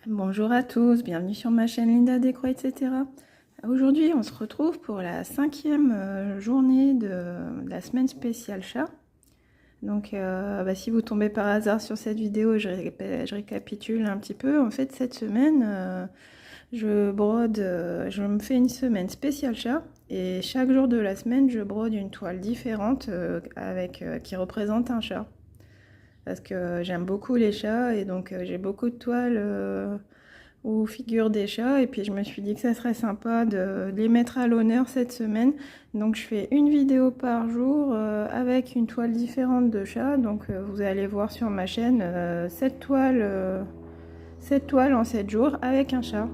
Bonjour à tous, bienvenue sur ma chaîne Linda Déco, etc. Aujourd'hui, on se retrouve pour la 5e journée de la semaine spéciale chat. Donc, si vous tombez par hasard sur cette vidéo, je récapitule un petit peu. En fait, cette semaine, je brode, je me fais une semaine spéciale chat. Et chaque jour de la semaine, je brode une toile différente qui représente un chat. Parce que j'aime beaucoup les chats et donc j'ai beaucoup de toiles où figurent des chats, et puis je me suis dit que ça serait sympa de les mettre à l'honneur cette semaine. Donc je fais une vidéo par jour avec une toile différente de chat. Donc vous allez voir sur ma chaîne 7 toiles en 7 jours avec un chat.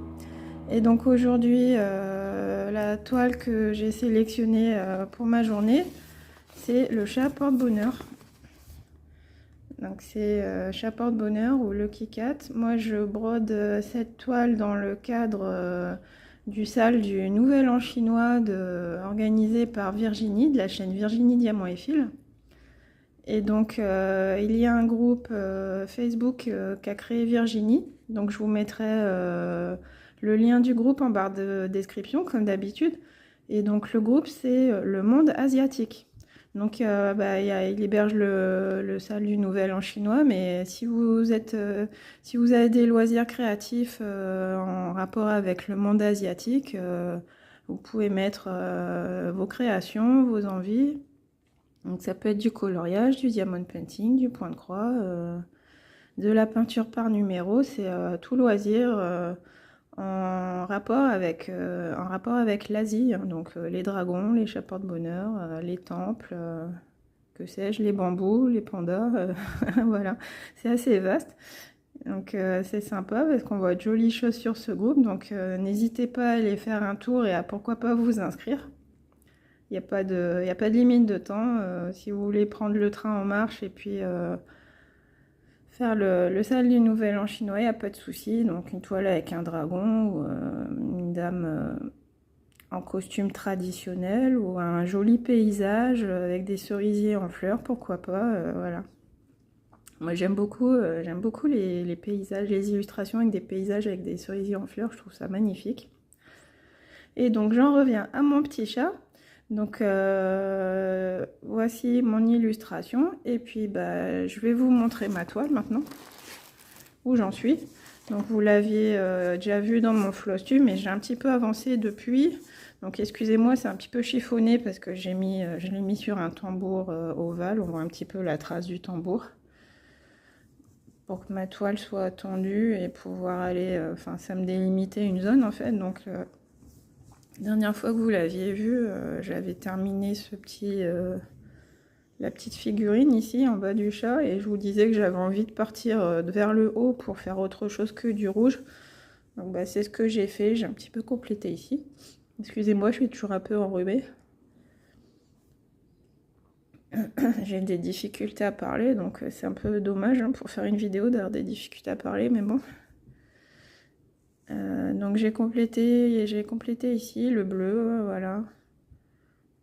Et donc aujourd'hui, la toile que j'ai sélectionnée pour ma journée, c'est le chat porte-bonheur. Donc c'est chat porte-bonheur ou Lucky Cat. Moi je brode cette toile dans le cadre du sale du Nouvel An chinois organisé par Virginie, de la chaîne Virginie Diamant et Fil. Et donc il y a un groupe Facebook qu'a créé Virginie. Donc je vous mettrai le lien du groupe en barre de description comme d'habitude. Et donc le groupe c'est le monde asiatique. Donc il héberge le salle du Nouvel An chinois, mais si vous avez des loisirs créatifs en rapport avec le monde asiatique, vous pouvez mettre vos créations, vos envies. Donc ça peut être du coloriage, du diamond painting, du point de croix, de la peinture par numéro, c'est tout loisir en rapport avec l'Asie, hein. Donc les dragons, les chats porte-bonheur, les temples, que sais-je, les bambous, les pandas, voilà, c'est assez vaste. Donc c'est sympa parce qu'on voit de jolies choses sur ce groupe, donc n'hésitez pas à aller faire un tour et à pourquoi pas vous inscrire. Il n'y a pas de limite de temps. Si vous voulez prendre le train en marche et puis faire le sale du Nouvel An chinois, il n'y a pas de souci. Donc une toile avec un dragon ou une dame en costume traditionnel ou un joli paysage avec des cerisiers en fleurs, pourquoi pas, voilà. Moi j'aime beaucoup les paysages, les illustrations avec des paysages avec des cerisiers en fleurs, je trouve ça magnifique. Et donc j'en reviens à mon petit chat. Donc voici mon illustration, et puis je vais vous montrer ma toile maintenant, où j'en suis. Donc vous l'aviez déjà vu dans mon flosstume, mais j'ai un petit peu avancé depuis. Donc excusez-moi, c'est un petit peu chiffonné parce que je l'ai mis sur un tambour ovale. On voit un petit peu la trace du tambour pour que ma toile soit tendue et pouvoir aller, ça me délimitait une zone en fait. Donc la dernière fois que vous l'aviez vu, j'avais terminé la petite figurine ici en bas du chat, et je vous disais que j'avais envie de partir vers le haut pour faire autre chose que du rouge. Donc c'est ce que j'ai fait, j'ai un petit peu complété ici. Excusez-moi, je suis toujours un peu enrhumée. J'ai des difficultés à parler, donc c'est un peu dommage hein, pour faire une vidéo d'avoir des difficultés à parler, mais bon. Donc j'ai complété ici le bleu, voilà.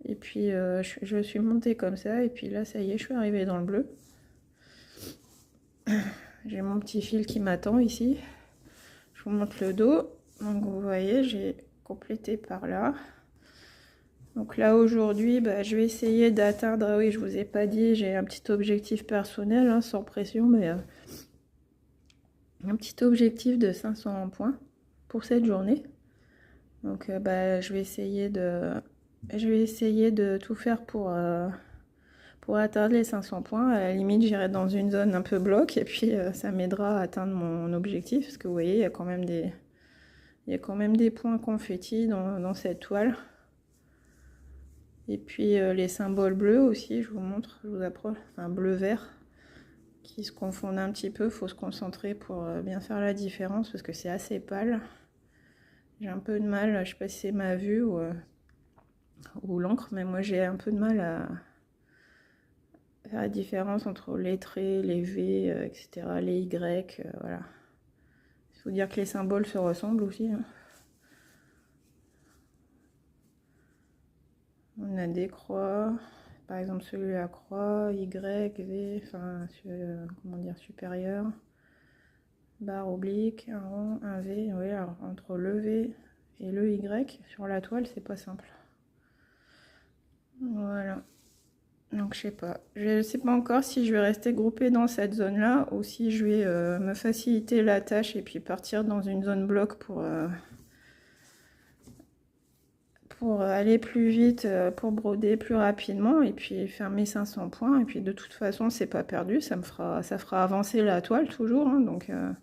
Et puis je suis montée comme ça, et puis là ça y est, je suis arrivée dans le bleu. J'ai mon petit fil qui m'attend ici. Je vous montre le dos. Donc vous voyez, j'ai complété par là. Donc là aujourd'hui, je vais essayer d'atteindre, oui je vous ai pas dit, j'ai un petit objectif personnel, hein, sans pression, mais un petit objectif de 500 points pour cette journée. Donc je vais essayer de tout faire pour atteindre les 500 points. À la limite, j'irai dans une zone un peu bloc, et puis ça m'aidera à atteindre mon objectif, parce que vous voyez, il y a quand même des points confettis dans cette toile. Et puis les symboles bleus aussi, je vous montre, je vous approche, enfin bleu-vert, qui se confondent un petit peu. Il faut se concentrer pour bien faire la différence, parce que c'est assez pâle. J'ai un peu de mal, je sais pas si c'est ma vue ou l'encre, mais moi j'ai un peu de mal à faire la différence entre les traits, les V, etc., les Y, voilà. Il faut dire que les symboles se ressemblent aussi, hein. On a des croix, par exemple celui-là croix, Y, V, enfin, comment dire, supérieur. barre oblique, un rond, un V. Oui, alors entre le V et le Y sur la toile, c'est pas simple. Voilà. Donc je sais pas encore si je vais rester groupée dans cette zone là ou si je vais me faciliter la tâche et puis partir dans une zone bloc pour aller plus vite, pour broder plus rapidement et puis faire mes 500 points. Et puis de toute façon c'est pas perdu, ça fera avancer la toile toujours, hein, donc là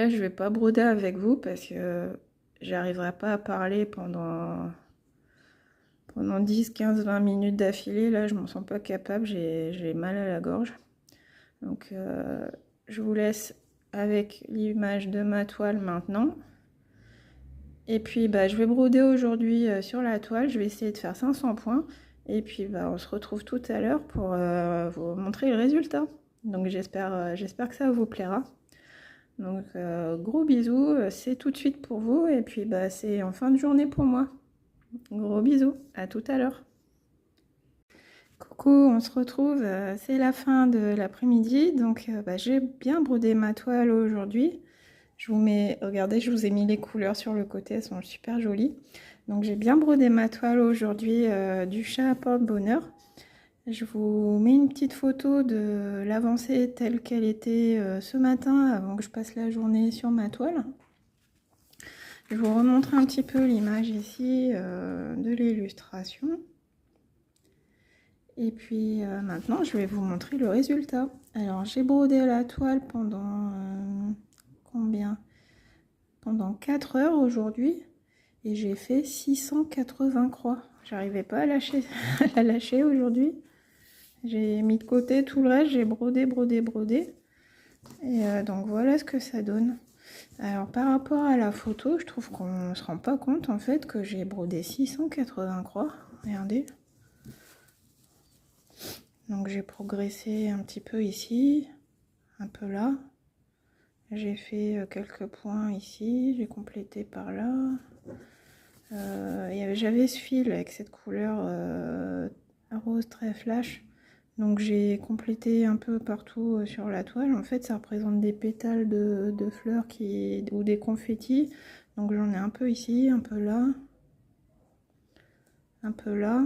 je vais pas broder avec vous parce que j'arriverai pas à parler pendant 10, 15, 20 minutes d'affilée. Là, je m'en sens pas capable, j'ai mal à la gorge. Donc, je vous laisse avec l'image de ma toile maintenant. Et puis, je vais broder aujourd'hui sur la toile. Je vais essayer de faire 500 points. Et puis, on se retrouve tout à l'heure pour vous montrer le résultat. Donc, j'espère que ça vous plaira. Donc, gros bisous. C'est tout de suite pour vous. Et puis, c'est en fin de journée pour moi. Gros bisous, à tout à l'heure. Coucou, on se retrouve, c'est la fin de l'après-midi, donc j'ai bien brodé ma toile aujourd'hui. Regardez, je vous ai mis les couleurs sur le côté, elles sont super jolies. Donc j'ai bien brodé ma toile aujourd'hui du chat à porte-bonheur. Je vous mets une petite photo de l'avancée telle qu'elle était ce matin avant que je passe la journée sur ma toile. Je vous remontre un petit peu l'image ici de l'illustration. Et puis maintenant, je vais vous montrer le résultat. Alors, j'ai brodé la toile pendant combien? Pendant 4 heures aujourd'hui. Et j'ai fait 680 croix. J'arrivais pas à la lâcher aujourd'hui. J'ai mis de côté tout le reste, j'ai brodé. Et donc voilà ce que ça donne. Alors par rapport à la photo, je trouve qu'on ne se rend pas compte en fait que j'ai brodé 680 croix. Regardez. Donc j'ai progressé un petit peu ici, un peu là. J'ai fait quelques points ici, j'ai complété par là. J'avais ce fil avec cette couleur rose très flash. Donc j'ai complété un peu partout sur la toile. En fait, ça représente des pétales de fleurs ou des confettis. Donc j'en ai un peu ici, un peu là. Un peu là.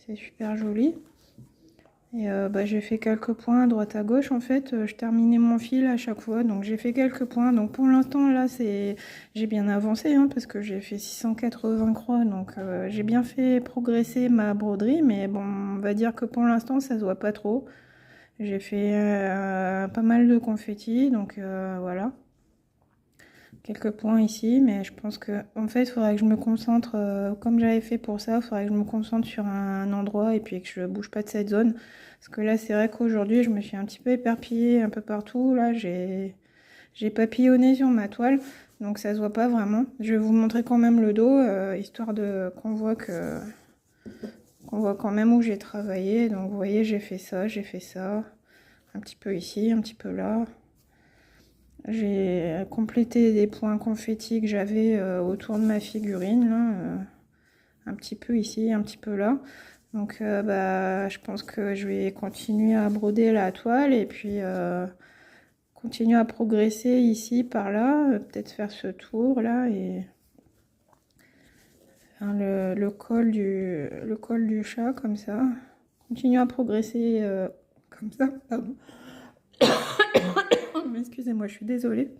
C'est super joli. Et j'ai fait quelques points à droite à gauche. En fait, je terminais mon fil à chaque fois. Donc j'ai fait quelques points. Donc pour l'instant, là, j'ai bien avancé hein, parce que j'ai fait 680 croix. Donc j'ai bien fait progresser ma broderie. Mais bon, on va dire que pour l'instant, ça se voit pas trop. J'ai fait pas mal de confettis. Donc voilà. Quelques points ici. Mais je pense que en fait, il faudrait que je me concentre, comme j'avais fait pour ça, il faudrait que je me concentre sur un endroit et puis que je bouge pas de cette zone. Parce que là, c'est vrai qu'aujourd'hui, je me suis un petit peu éparpillée un peu partout. Là, j'ai papillonné sur ma toile. Donc ça se voit pas vraiment. Je vais vous montrer quand même le dos, histoire de qu'on voit quand même où j'ai travaillé. Donc vous voyez, j'ai fait ça. Un petit peu ici, un petit peu là. J'ai complété des points confettis que j'avais autour de ma figurine. Là, un petit peu ici, un petit peu là. Donc je pense que je vais continuer à broder la toile et puis continuer à progresser ici par là, peut-être faire ce tour là et faire le col du chat comme ça. Continuer à progresser comme ça, pardon. Excusez-moi, je suis désolée.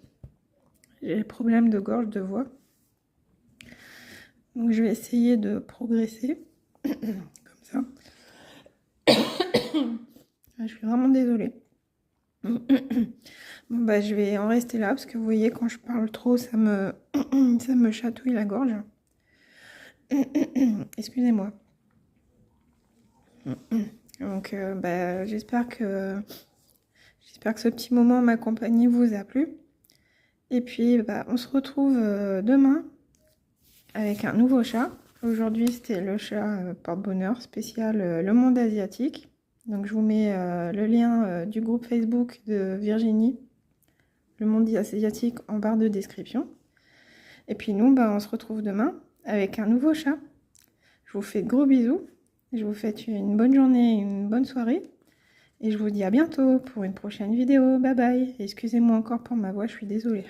J'ai des problèmes de gorge, de voix. Donc je vais essayer de progresser comme ça. Je suis vraiment désolée. Bon, je vais en rester là parce que vous voyez quand je parle trop ça me chatouille la gorge. Excusez-moi. Donc j'espère que ce petit moment ma compagnie vous a plu. Et puis on se retrouve demain avec un nouveau chat. Aujourd'hui c'était le chat porte-bonheur spécial le monde asiatique. Donc je vous mets le lien du groupe Facebook de Virginie, le monde asiatique, en barre de description. Et puis nous, on se retrouve demain avec un nouveau chat. Je vous fais de gros bisous. Je vous souhaite une bonne journée et une bonne soirée. Et je vous dis à bientôt pour une prochaine vidéo. Bye bye. Excusez-moi encore pour ma voix, je suis désolée.